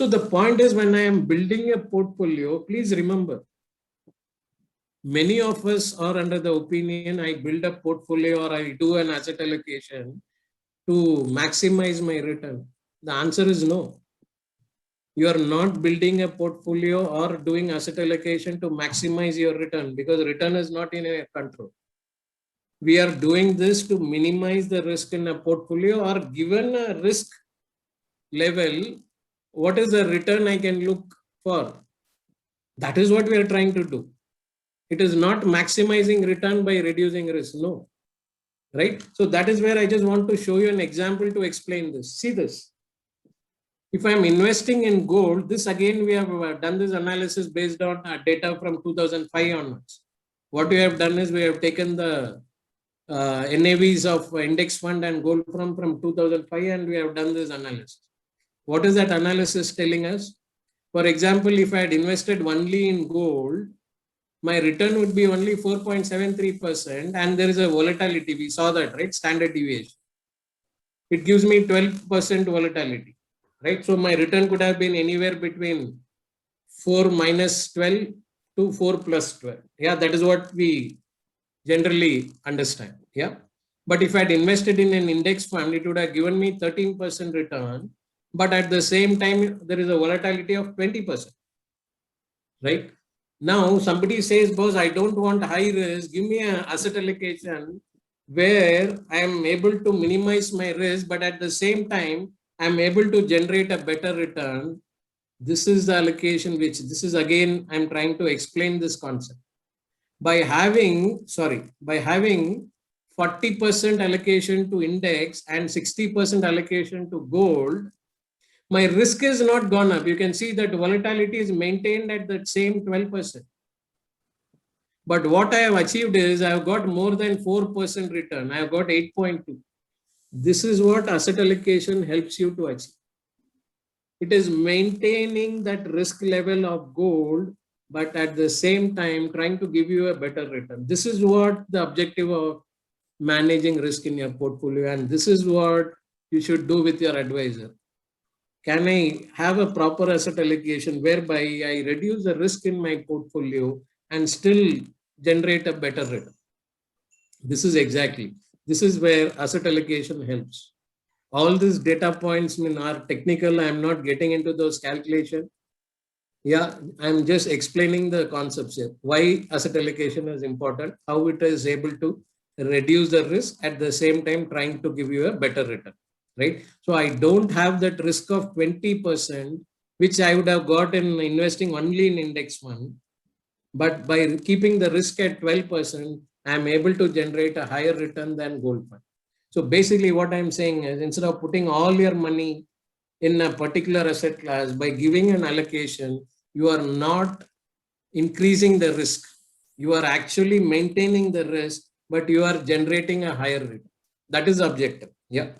So the point is, when I am building a portfolio, please remember, many of us are under the opinion I build a portfolio or I do an asset allocation to maximize my return. The answer is no. You are not building a portfolio or doing asset allocation to maximize your return, because return is not in your control. We are doing this to minimize the risk in a portfolio, or given a risk level, what is the return I can look for? That is what we are trying to do. It is not maximizing return by reducing risk. No. Right? So that is where I just want to show you an example to explain this. See this. If I'm investing in gold, this again, we have done this analysis based on data from 2005 onwards. What we have done is we have taken the NAVs of index fund and gold from 2005, and we have done this analysis. What is that analysis telling us? For example, if I had invested only in gold, my return would be only 4.73%, and there is a volatility. We saw that, right? Standard deviation. It gives me 12% volatility, right? So my return could have been anywhere between 4 minus 12 to 4 plus 12. Yeah, that is what we generally understand. Yeah. But if I had invested in an index fund, it would have given me 13% return. But at the same time, there is a volatility of 20%. Right? Now, somebody says, boss, I don't want high risk. Give me an asset allocation where I am able to minimize my risk, but at the same time, I am able to generate a better return. This is the allocation, which this is again, I'm trying to explain this concept. By having 40% allocation to index and 60% allocation to gold, my risk is not gone up. You can see that volatility is maintained at that same 12%. But what I have achieved is I have got more than 4% return. I have got 8.2. This is what asset allocation helps you to achieve. It is maintaining that risk level of gold, but at the same time trying to give you a better return. This is what the objective of managing risk in your portfolio, and this is what you should do with your advisor. Can I have a proper asset allocation whereby I reduce the risk in my portfolio and still generate a better return? This is where asset allocation helps. All these data points are technical. I'm not getting into those calculations. Yeah, I'm just explaining the concepts here. Why asset allocation is important, how it is able to reduce the risk, at the same time trying to give you a better return. Right? So I don't have that risk of 20%, which I would have got in investing only in index fund. But by keeping the risk at 12%, I'm able to generate a higher return than gold fund. So basically what I'm saying is, instead of putting all your money in a particular asset class, by giving an allocation, you are not increasing the risk. You are actually maintaining the risk, but you are generating a higher return. That is the objective. Yeah.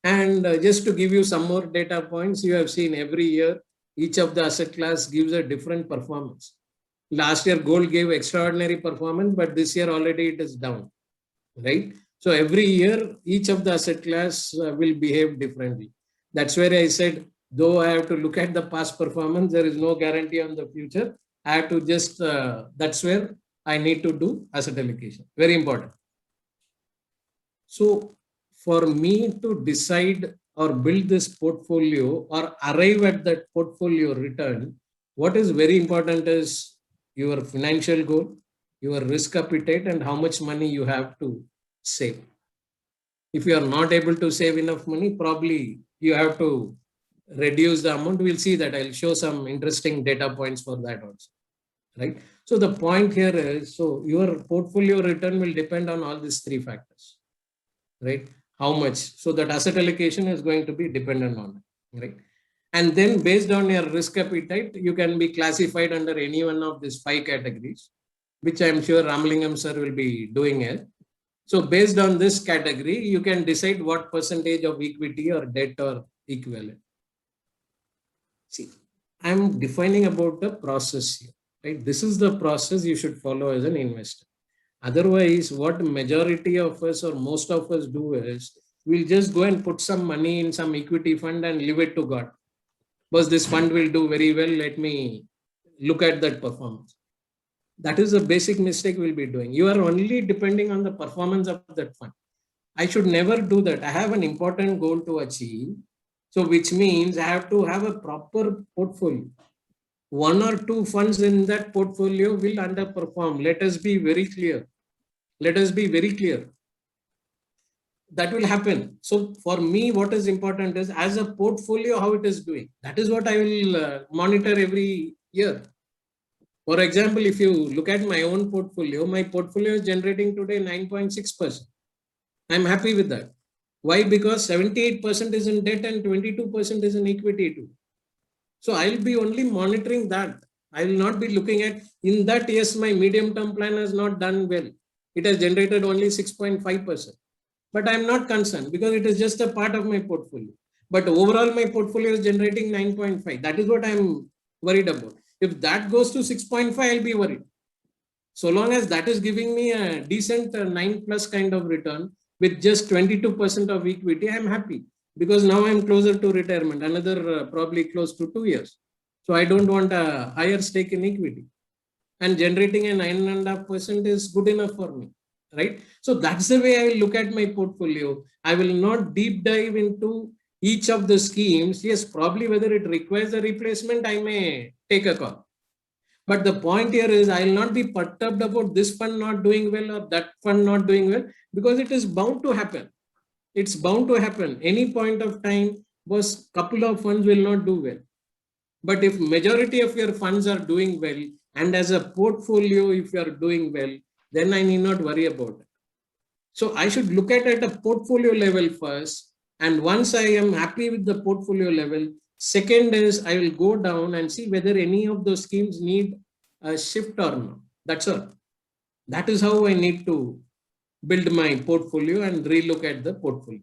And just to give you some more data points, you have seen every year, each of the asset class gives a different performance. Last year, gold gave extraordinary performance, but this year already it is down, right? So every year, each of the asset class will behave differently. That's where I said, though I have to look at the past performance, there is no guarantee on the future. I have to just, that's where I need to do asset allocation. Very important. So for me to decide or build this portfolio or arrive at that portfolio return, what is very important is your financial goal, your risk appetite, and how much money you have to save. If you are not able to save enough money, probably you have to reduce the amount. We'll see that. I'll show some interesting data points for that also. Right? So the point here is, so your portfolio return will depend on all these three factors. Right? How much? So that asset allocation is going to be dependent on it. Right? And then based on your risk appetite, you can be classified under any one of these 5 categories, which I'm sure Ramalingam sir will be doing it. So based on this category, you can decide what percentage of equity or debt or equivalent. See, I'm defining about the process here. Right? This is the process you should follow as an investor. Otherwise, what majority of us or most of us do is, we'll just go and put some money in some equity fund and leave it to God. Because this fund will do very well, let me look at that performance. That is a basic mistake we'll be doing. You are only depending on the performance of that fund. I should never do that. I have an important goal to achieve. So which means I have to have a proper portfolio. One or two funds in that portfolio will underperform. Let us be very clear. Let us be very clear. That will happen. So for me, what is important is as a portfolio, how it is doing. That is what I will monitor every year. For example, if you look at my own portfolio, my portfolio is generating today 9.6%. I'm happy with that. Why? Because 78% is in debt and 22% is in equity too. So I'll be only monitoring that. I will not be looking at in that, yes, my medium term plan has not done well. It has generated only 6.5%. But I'm not concerned because it is just a part of my portfolio. But overall, my portfolio is generating 9.5. That is what I'm worried about. If that goes to 6.5, I'll be worried. So long as that is giving me a decent 9 plus kind of return with just 22% of equity, I'm happy because now I'm closer to retirement, another probably close to 2 years. So I don't want a higher stake in equity. And generating a 9.5% is good enough for me, right? So that's the way I look at my portfolio. I will not deep dive into each of the schemes. Yes, probably whether it requires a replacement, I may take a call. But the point here is I will not be perturbed about this fund not doing well or that fund not doing well because it is bound to happen. It's bound to happen. Any point of time, was couple of funds will not do well. But if majority of your funds are doing well, and as a portfolio, if you are doing well, then I need not worry about it. So I should look at a portfolio level first. And once I am happy with the portfolio level, second is I will go down and see whether any of those schemes need a shift or not. That's all. That is how I need to build my portfolio and relook at the portfolio.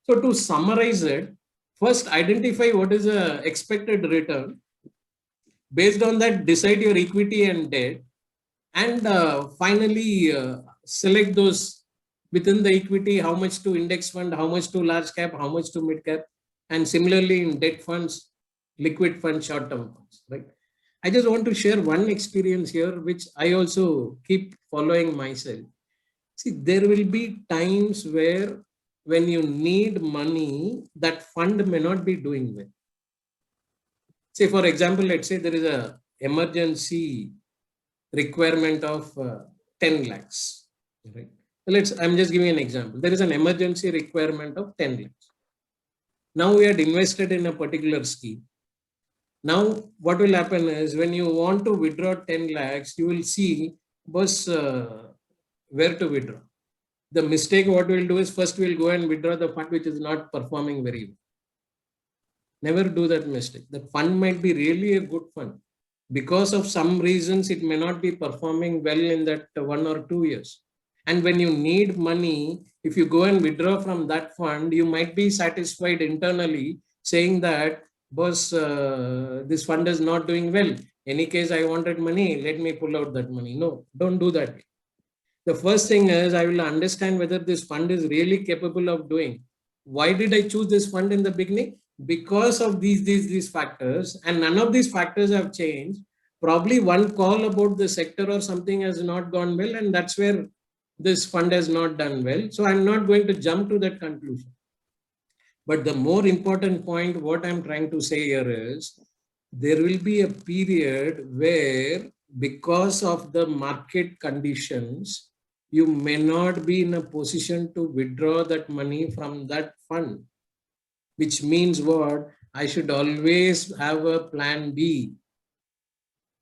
So to summarize it, first identify what is the expected return. Based on that, decide your equity and debt. And finally, select those within the equity, how much to index fund, how much to large cap, how much to mid cap. And similarly in debt funds, liquid funds, short-term funds, right? I just want to share one experience here, which I also keep following myself. See, there will be times where when you need money, that fund may not be doing well. Say, for example, let's say there is a emergency requirement of 10 lakhs, right? I'm just giving an example. There is an emergency requirement of 10 lakhs. Now we had invested in a particular scheme. Now what will happen is when you want to withdraw 10 lakhs, you will see where to withdraw. The mistake what we'll do is first we'll go and withdraw the fund which is not performing very well. Never do that mistake. The fund might be really a good fund. Because of some reasons, it may not be performing well in that 1 or 2 years. And when you need money, if you go and withdraw from that fund, you might be satisfied internally saying that, boss, this fund is not doing well. Any case, I wanted money, let me pull out that money. No, don't do that. The first thing is I will understand whether this fund is really capable of doing. Why did I choose this fund in the beginning? Because of these factors, and none of these factors have changed. Probably one call about the sector or something has not gone well, and that's where this fund has not done well. So I'm not going to jump to that conclusion. But the more important point, what I'm trying to say here is there will be a period where because of the market conditions, you may not be in a position to withdraw that money from that fund, which means what? I should always have a plan B.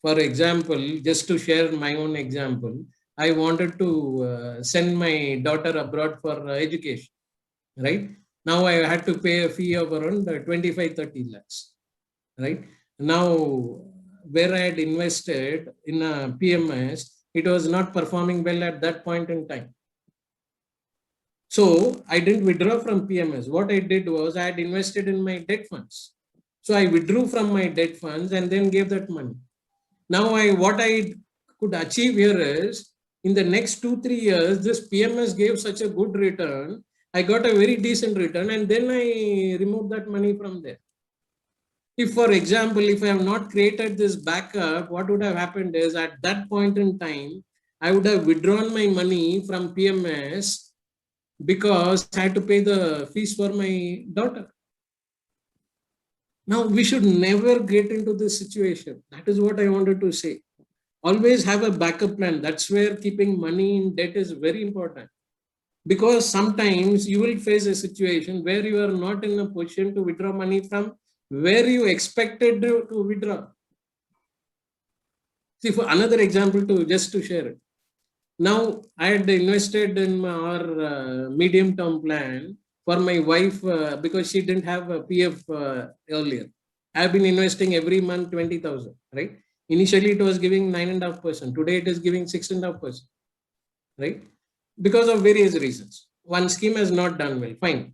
For example, just to share my own example, I wanted to send my daughter abroad for education, right? Now I had to pay a fee of around 25-30 lakhs, right? Now, where I had invested in a PMS, it was not performing well at that point in time. So I didn't withdraw from PMS. What I did was I had invested in my debt funds. So I withdrew from my debt funds and then gave that money. Now what I could achieve here is in the next 2-3 years, this PMS gave such a good return. I got a very decent return and then I removed that money from there. If, for example, if I have not created this backup, what would have happened is at that point in time, I would have withdrawn my money from PMS because I had to pay the fees for my daughter. Now, we should never get into this situation. That is what I wanted to say. Always have a backup plan. That's where keeping money in debt is very important. Because sometimes you will face a situation where you are not in a position to withdraw money from where you expected to withdraw. See, for another example, to just to share it. Now, I had invested in our medium term plan for my wife because she didn't have a PF earlier. I've been investing every month 20,000, right? Initially, it was giving 9.5%. Today, it is giving 6.5%, right? Because of various reasons. One scheme has not done well, fine.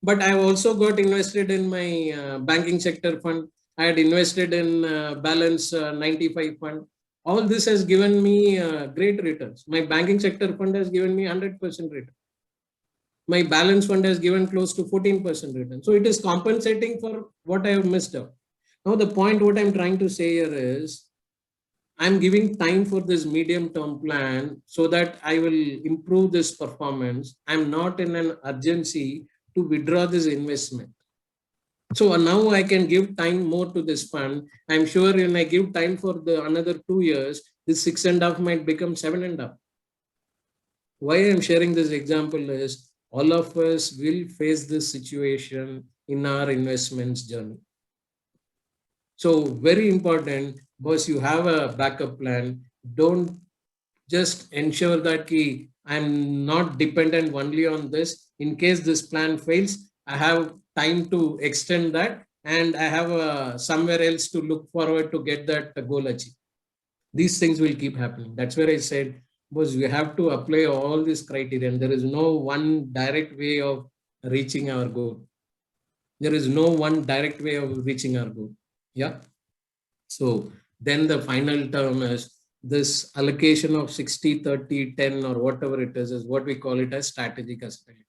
But I also got invested in my banking sector fund. I had invested in balance 95 fund. All this has given me great returns. My banking sector fund has given me 100% return. My balance fund has given close to 14% return. So it is compensating for what I have missed out. Now, the point what I'm trying to say here is I'm giving time for this medium term plan so that I will improve this performance. I'm not in an urgency to withdraw this investment. So now I can give time more to this fund. I'm sure when I give time for the another 2 years, this 6.5 might become 7.5. Why I'm sharing this example is all of us will face this situation in our investments journey. So very important, boss, you have a backup plan. Don't just ensure that I'm not dependent only on this. In case this plan fails, I have time to extend that and I have somewhere else to look forward to get that goal achieved. These things will keep happening. That's where I said, boss, we have to apply all these criteria. And there is no one direct way of reaching our goal. There is no one direct way of reaching our goal. Yeah. So then the final term is this allocation of 60, 30, 10 or whatever it is what we call it as strategic asset allocation.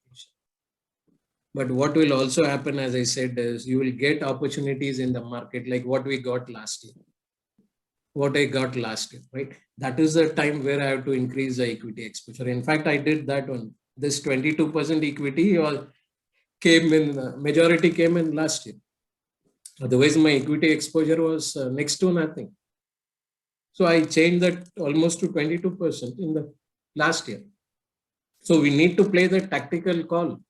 But what will also happen, as I said, is you will get opportunities in the market like what we got last year. What I got last year, right? That is the time where I have to increase the equity exposure. In fact, I did that one. This 22% equity came in, majority came in last year. Otherwise, my equity exposure was next to nothing. So I changed that almost to 22% in the last year. So we need to play the tactical call.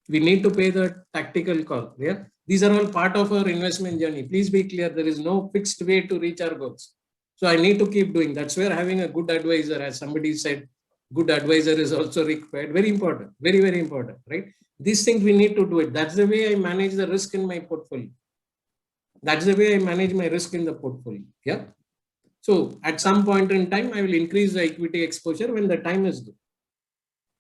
We need to pay the tactical call. Yeah. These are all part of our investment journey. Please be clear. There is no fixed way to reach our goals. So I need to keep doing. That's where having a good advisor, as somebody said, good advisor is also required. Very important. Very, very important. Right. These things we need to do it. That's the way I manage the risk in my portfolio. That's the way I manage my risk in the portfolio. Yeah. So at some point in time, I will increase the equity exposure when the time is good.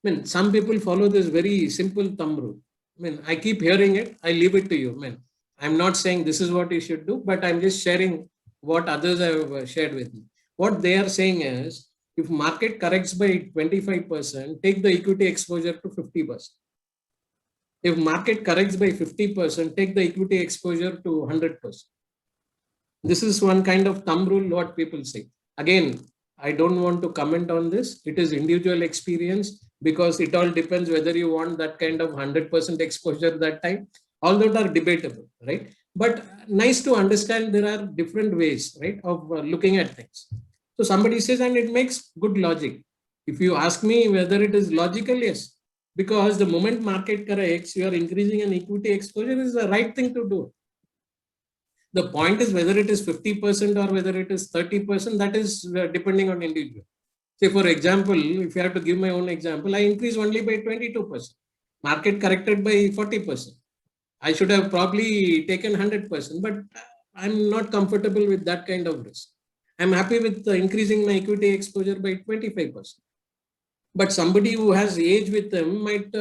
I mean, some people follow this very simple thumb rule. I mean, I keep hearing it. I leave it to you. I mean, I'm not saying this is what you should do, but I'm just sharing what others have shared with me. What they are saying is, if market corrects by 25%, take the equity exposure to 50%. If market corrects by 50%, take the equity exposure to 100%. This is one kind of thumb rule what people say. Again, I don't want to comment on this. It is individual experience because it all depends whether you want that kind of 100% exposure that time. All that are debatable, right? But nice to understand there are different ways, right, of looking at things. So somebody says, and it makes good logic. If you ask me whether it is logical, yes. Because the moment market corrects, you are increasing an equity exposure is the right thing to do. The point is whether it is 50% or whether it is 30%, that is depending on individual. Say, for example, if you have to give my own example, I increase only by 22%. Market corrected by 40%. I should have probably taken 100%, but I'm not comfortable with that kind of risk. I'm happy with increasing my equity exposure by 25%. But somebody who has age with them might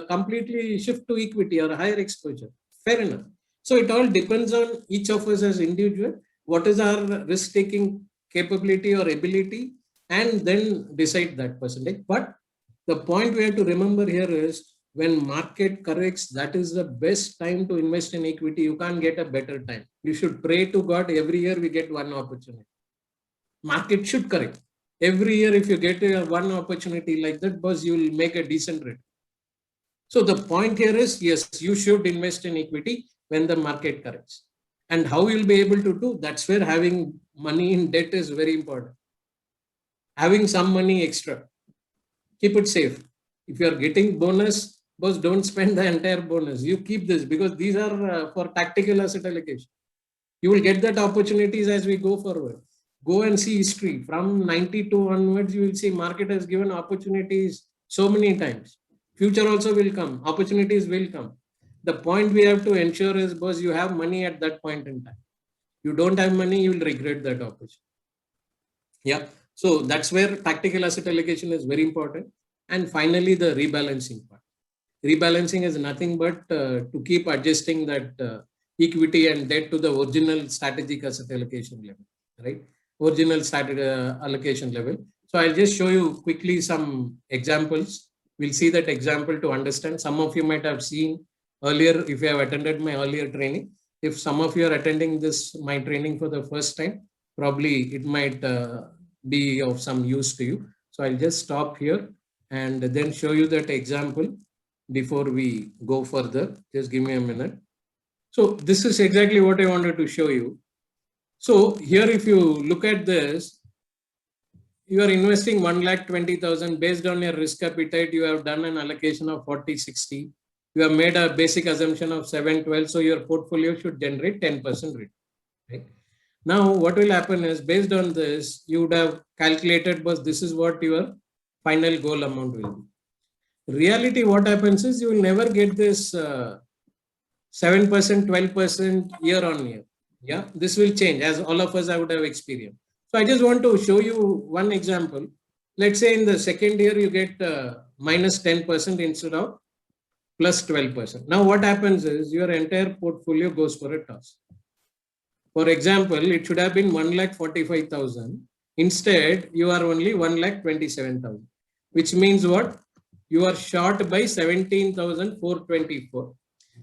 completely shift to equity or higher exposure. Fair enough. So it all depends on each of us as individual. What is our risk-taking capability or ability, and then decide that percentage. But the point we have to remember here is when market corrects, that is the best time to invest in equity. You can't get a better time. You should pray to God every year we get one opportunity. Market should correct. Every year, if you get one opportunity like that, boss, you will make a decent rate. So the point here is, yes, you should invest in equity when the market corrects. And how you'll be able to do, that's where having money in debt is very important. Having some money extra, keep it safe. If you are getting bonus, boss, don't spend the entire bonus. You keep this because these are for tactical asset allocation. You will get that opportunities as we go forward. Go and see history. From 92 onwards, you will see market has given opportunities so many times. Future also will come. Opportunities will come. The point we have to ensure is, boss, you have money at that point in time. You don't have money, you will regret that opportunity. Yeah. So that's where tactical asset allocation is very important. And finally, the rebalancing part. Rebalancing is nothing but to keep adjusting that equity and debt to the original strategic asset allocation level, right? Original allocation level. So I'll just show you quickly some examples. We'll see that example to understand. Some of you might have seen earlier if you have attended my earlier training. If some of you are attending my training for the first time, probably it might be of some use to you. So I'll just stop here and then show you that example before we go further. Just give me a minute. So this is exactly what I wanted to show you. So here, if you look at this, you are investing 1,20,000 based on your risk appetite. You have done an allocation of 40/60. You have made a basic assumption of 7/12. So your portfolio should generate 10% return. Right? Now, what will happen is, based on this, you would have calculated, but this is what your final goal amount will be. Reality, what happens is, you will never get this 7%, 12% year on year. Yeah, this will change, as all of us I would have experienced. So I just want to show you one example. Let's say in the second year, you get minus 10% instead of plus 12%. Now what happens is, your entire portfolio goes for a toss. For example, it should have been 1,45,000. Instead, you are only 1,27,000, which means what? You are short by 17,424.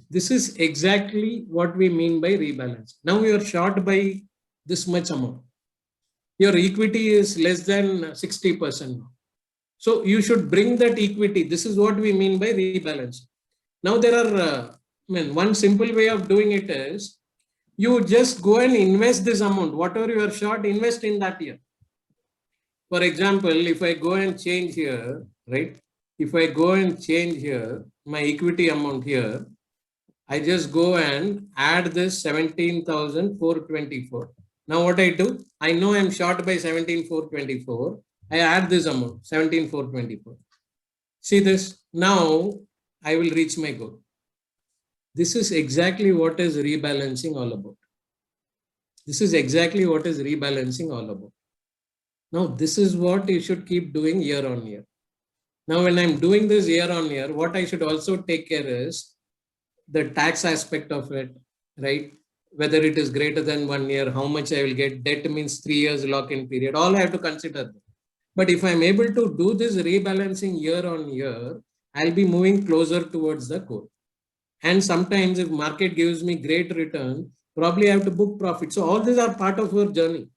This is exactly what we mean by rebalance. Now you are short by this much amount. Your equity is less than 60%. So you should bring that equity. This is what we mean by rebalance. Now there are, one simple way of doing it is, you just go and invest this amount. Whatever you are short, invest in that year. For example, if I go and change here, right? If I go and change here, my equity amount here, I just go and add this 17,424. Now what I do, I know I'm short by 17,424. I add this amount, 17,424. See this? Now I will reach my goal. This is exactly what is rebalancing all about. This is exactly what is rebalancing all about. Now, this is what you should keep doing year on year. Now, when I'm doing this year on year, what I should also take care is the tax aspect of it, right? Whether it is greater than 1 year, how much I will get. Debt means 3 years lock-in period. All I have to consider. But if I'm able to do this rebalancing year on year, I'll be moving closer towards the goal. And sometimes if market gives me great return, probably I have to book profit. So all these are part of our journey.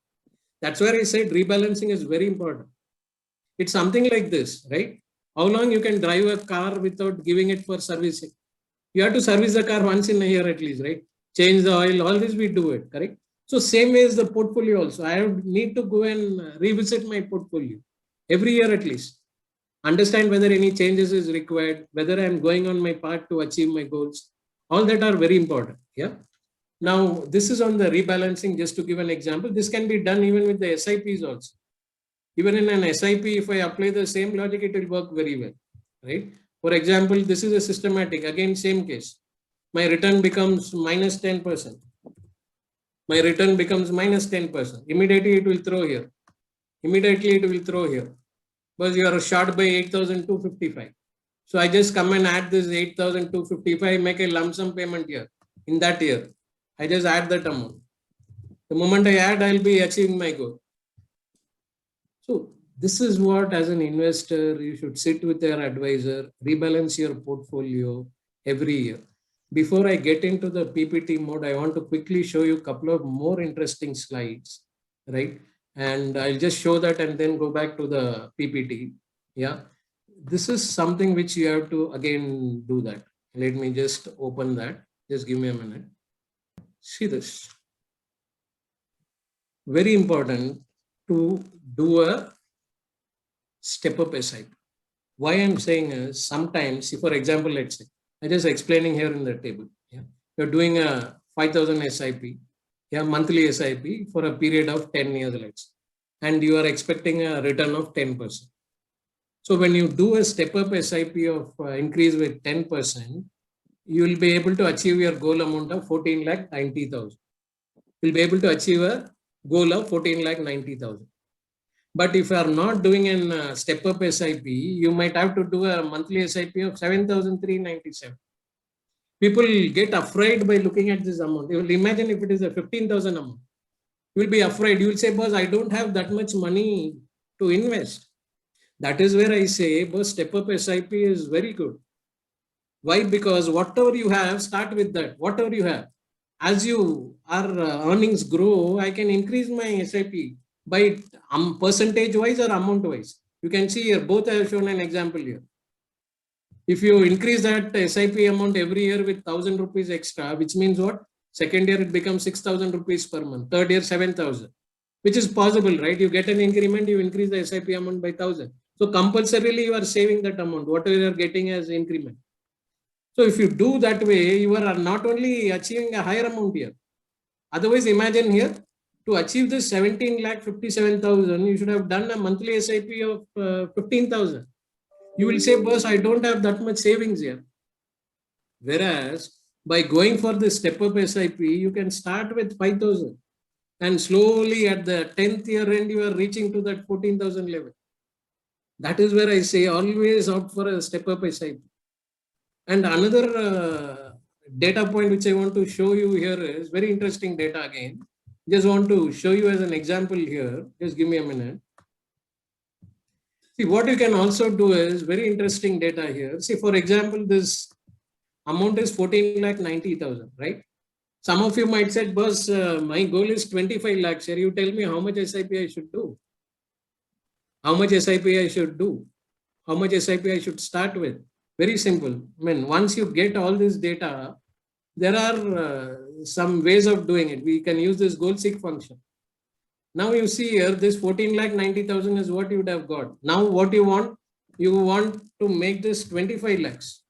That's where I said rebalancing is very important. It's something like this, right? How long you can drive a car without giving it for servicing? You have to service the car once in a year at least, right? Change the oil, all this we do it, correct? So same way is the portfolio also. I need to go and revisit my portfolio every year at least. Understand whether any changes is required, whether I'm going on my path to achieve my goals. All that are very important. Yeah. Now, this is on the rebalancing, just to give an example. This can be done even with the SIPs also. Even in an SIP, if I apply the same logic, it will work very well, right? For example, this is a systematic, again, same case. My return becomes minus 10%. My return becomes minus 10%. Immediately it will throw here. Immediately it will throw here. Because you are short by 8,255. So I just come and add this 8,255, make a lump sum payment here. In that year, I just add that amount. The moment I add, I'll be achieving my goal. So This is what, as an investor, you should sit with your advisor, rebalance your portfolio every year. Before I get into the PPT mode, I want to quickly show you a couple of more interesting slides, right? And I'll just show that and then go back to the PPT. Yeah. This is something which you have to again do that. Let me just open that. Just give me a minute. See this. Very important to do a step-up SIP. Why I'm saying is sometimes, see, for example, let's say, I'm just explaining here in the table. Yeah. You're doing a 5,000 SIP, yeah, monthly SIP for a period of 10 years, let's say, and you are expecting a return of 10%. So when you do a step-up SIP of increase with 10%, you will be able to achieve your goal amount of 14,90,000. You'll be able to achieve a goal of 14,90,000. But if you are not doing a step-up SIP, you might have to do a monthly SIP of 7,397. People get afraid by looking at this amount. You will imagine if it is a 15,000 amount. You will be afraid. You will say, boss, I don't have that much money to invest. That is where I say, boss, step-up SIP is very good. Why? Because whatever you have, start with that. Whatever you have. As you our earnings grow, I can increase my SIP by percentage wise or amount wise. You can see here, both I have shown an example here. If you increase that SIP amount every year with 1,000 rupees extra, which means what? Second year it becomes 6,000 rupees per month. Third year 7,000, which is possible, right? You get an increment, you increase the SIP amount by 1,000. So compulsorily you are saving that amount, whatever you are getting as increment. So if you do that way, you are not only achieving a higher amount here. Otherwise, imagine here, to achieve this 17,57,000, you should have done a monthly SIP of 15,000. You will say, boss, I don't have that much savings here. Whereas by going for the step-up SIP, you can start with 5,000 and slowly at the 10th year end, you are reaching to that 14,000 level. That is where I say always opt for a step-up SIP. And another data point which I want to show you here is very interesting data again. Just want to show you as an example here. Just give me a minute. See, what you can also do is very interesting data here. See, for example, this amount is 14,90,000, right? Some of you might say, boss, my goal is 25 lakhs. Here you tell me how much SIP I should do. How much SIP I should do. How much SIP I should start with. Very simple. I mean, once you get all this data, there are some ways of doing it. We can use this goal seek function. Now you see here, this 14,90,000 is what you would have got. Now what you want to make this 25 lakhs.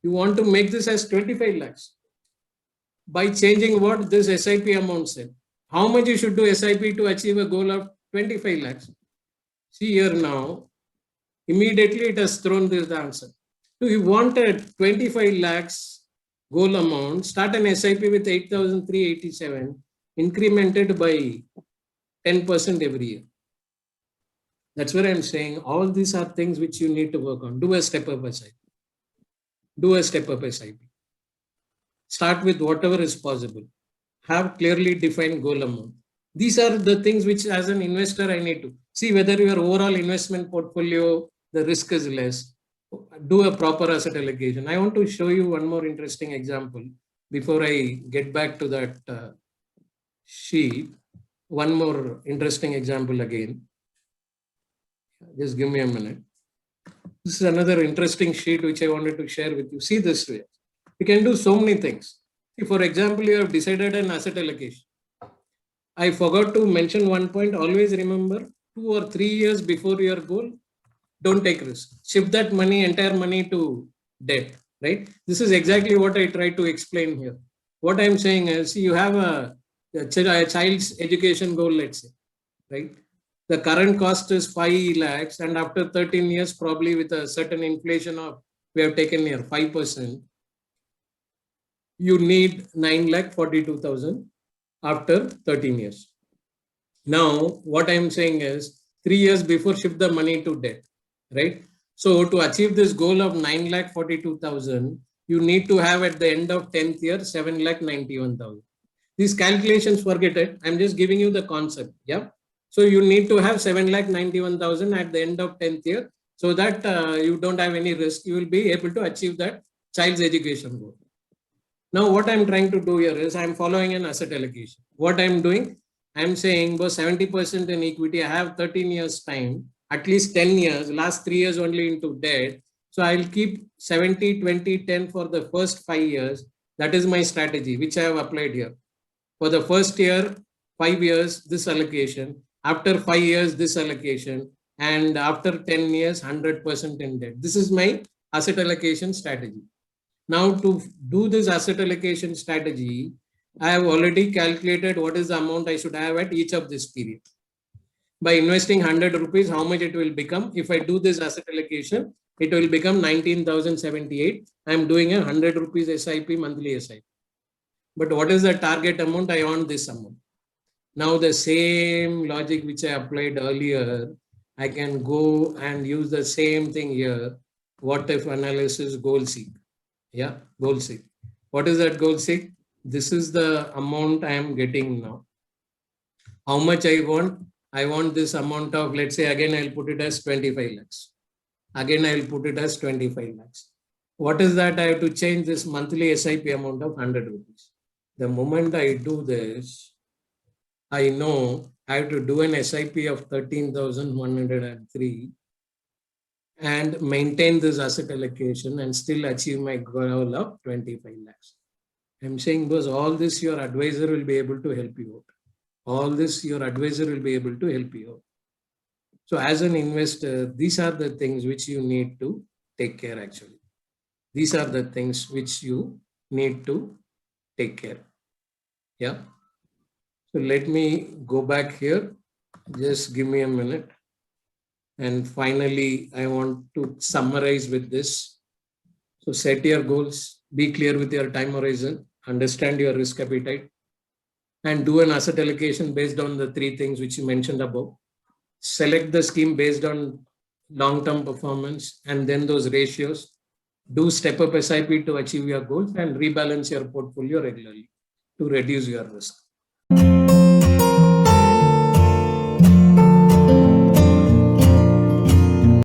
You want to make this as 25 lakhs by changing what this SIP amount said. How much you should do SIP to achieve a goal of 25 lakhs? See here now, immediately it has thrown this answer. So you want a 25 lakhs goal amount, start an SIP with 8,387, incremented by 10% every year. That's where I'm saying all these are things which you need to work on. Do a step-up SIP. Do a step-up SIP. Start with whatever is possible. Have clearly defined goal amount. These are the things which as an investor I need to see whether your overall investment portfolio, the risk is less. Do a proper asset allocation. I want to show you one more interesting example before I get back to that sheet. One more interesting example again. Just give me a minute. This is another interesting sheet which I wanted to share with you. See this way. You can do so many things. See, for example, you have decided an asset allocation. I forgot to mention one point. Always remember 2 or 3 years before your goal, don't take risk. Shift that money, entire money to debt, right? This is exactly what I try to explain here. What I'm saying is you have a child's education goal, let's say, right? The current cost is 5 lakhs and after 13 years, probably with a certain inflation of, we have taken here 5%, you need 9,42,000 after 13 years. Now, what I'm saying is 3 years before shift the money to debt, right? So to achieve this goal of 9,42,000, you need to have at the end of 10th year, 7,91,000. These calculations, forget it. I'm just giving you the concept. Yeah. So you need to have 7,91,000 at the end of 10th year, so that you don't have any risk. You will be able to achieve that child's education goal. Now, what I'm trying to do here is I'm following an asset allocation. What I'm doing, I'm saying, about 70% in equity. I have 13 years time, at least 10 years, last 3 years only into debt. So I'll keep 70, 20, 10 for the first 5 years. That is my strategy, which I have applied here. For the first year, 5 years, this allocation. After 5 years, this allocation. And after 10 years, 100% in debt. This is my asset allocation strategy. Now, to do this asset allocation strategy, I have already calculated what is the amount I should have at each of this period. By investing 100 rupees, how much it will become? If I do this asset allocation, it will become 19,078. I am doing a 100 rupees SIP, monthly SIP. But what is the target amount? I want this amount. Now, the same logic which I applied earlier, I can go and use the same thing here. What if analysis goal seek? Yeah, goal seek. What is that goal seek? This is the amount I am getting now. How much I want? I want this amount of, let's say, again, I'll put it as 25 lakhs. Again, I'll put it as 25 lakhs. What is that? I have to change this monthly SIP amount of 100 rupees. The moment I do this, I know I have to do an SIP of 13,103 and maintain this asset allocation and still achieve my goal of 25 lakhs. I'm saying, because all this your advisor will be able to help you out. All this your advisor will be able to help you out. So as an investor, these are the things which you need to take care actually. These are the things which you need to take care. Yeah. So let me go back here. Just give me a minute. And finally, I want to summarize with this. So set your goals, be clear with your time horizon, understand your risk appetite, and do an asset allocation based on the 3 things which you mentioned above. Select the scheme based on long-term performance and then those ratios. Do step up SIP to achieve your goals and rebalance your portfolio regularly to reduce your risk.